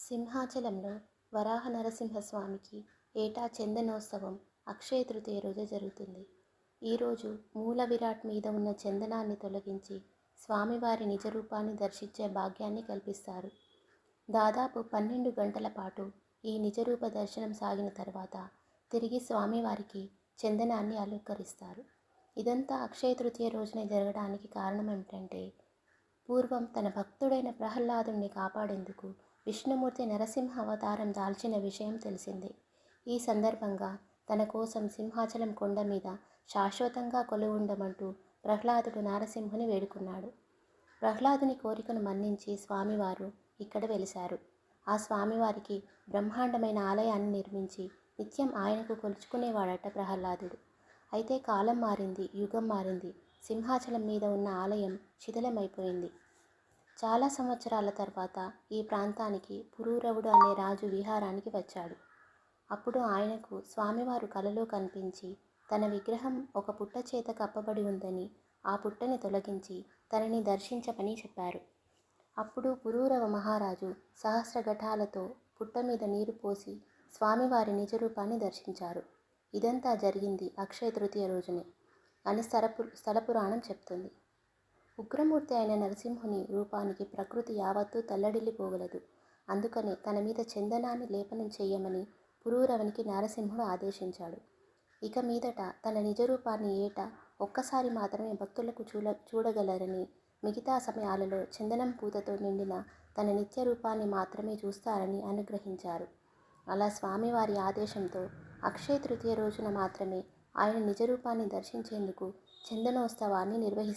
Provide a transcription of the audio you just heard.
సింహాచలంలో వరాహ నరసింహస్వామికి ఏటా చందనోత్సవం అక్షయ తృతీయ రోజు జరుగుతుంది. ఈరోజు మూల విరాట్ మీద ఉన్న చందనాన్ని తొలగించి స్వామివారి నిజరూపాన్ని దర్శించే భాగ్యాన్ని కల్పిస్తారు. దాదాపు 12 గంటల పాటు ఈ నిజరూప దర్శనం సాగిన తర్వాత తిరిగి స్వామివారికి చందనాన్ని అలంకరిస్తారు. ఇదంతా అక్షయ తృతీయ రోజునే జరగడానికి కారణం ఏమిటంటే, పూర్వం తన భక్తుడైన ప్రహ్లాదుని కాపాడేందుకు విష్ణుమూర్తి నరసింహ అవతారం దాల్చిన విషయం తెలిసిందే. ఈ సందర్భంగా తన కోసం సింహాచలం కొండ మీద శాశ్వతంగా కొలువుండమంటూ ప్రహ్లాదుడు నారసింహుని వేడుకున్నాడు. ప్రహ్లాదుని కోరికను మన్నించి స్వామివారు ఇక్కడ వెలిశారు. ఆ స్వామివారికి బ్రహ్మాండమైన ఆలయాన్ని నిర్మించి నిత్యం ఆయనకు కొలుచుకునేవాడట ప్రహ్లాదుడు. అయితే కాలం మారింది, యుగం మారింది. సింహాచలం మీద ఉన్న ఆలయం శిథిలమైపోయింది. చాలా సంవత్సరాల తర్వాత ఈ ప్రాంతానికి పురూరవుడు అనే రాజు విహారానికి వచ్చాడు. అప్పుడు ఆయనకు స్వామివారు కలలో కనిపించి తన విగ్రహం ఒక పుట్ట చేత కప్పబడి ఉందని, ఆ పుట్టని తొలగించి తనని దర్శించమని చెప్పారు. అప్పుడు పురూరవ మహారాజు సహస్ర ఘటాలతో పుట్ట మీద నీరు పోసి స్వామివారి నిజరూపాన్ని దర్శించారు. ఇదంతా జరిగింది అక్షయ తృతీయ రోజునే అని స్థల పురాణం చెప్తుంది. ఉగ్రమూర్తి అయిన నరసింహుని రూపానికి ప్రకృతి యావత్తూ తల్లడిల్లిపోగలదు. అందుకనే తన మీద చందనాన్ని లేపనం చెయ్యమని పురూరవునికి నరసింహుడు ఆదేశించాడు. ఇక మీదట తన నిజరూపాన్ని ఏటా ఒక్కసారి మాత్రమే భక్తులకు చూడగలరని, మిగతా సమయాలలో చందనం పూతతో నిండిన తన నిత్య రూపాన్ని మాత్రమే చూస్తారని అనుగ్రహించారు. అలా స్వామివారి ఆదేశంతో అక్షయ తృతీయ రోజున మాత్రమే ఆయన నిజరూపాన్ని దర్శించేందుకు చందనోత్సవాన్ని నిర్వహిస్తారు.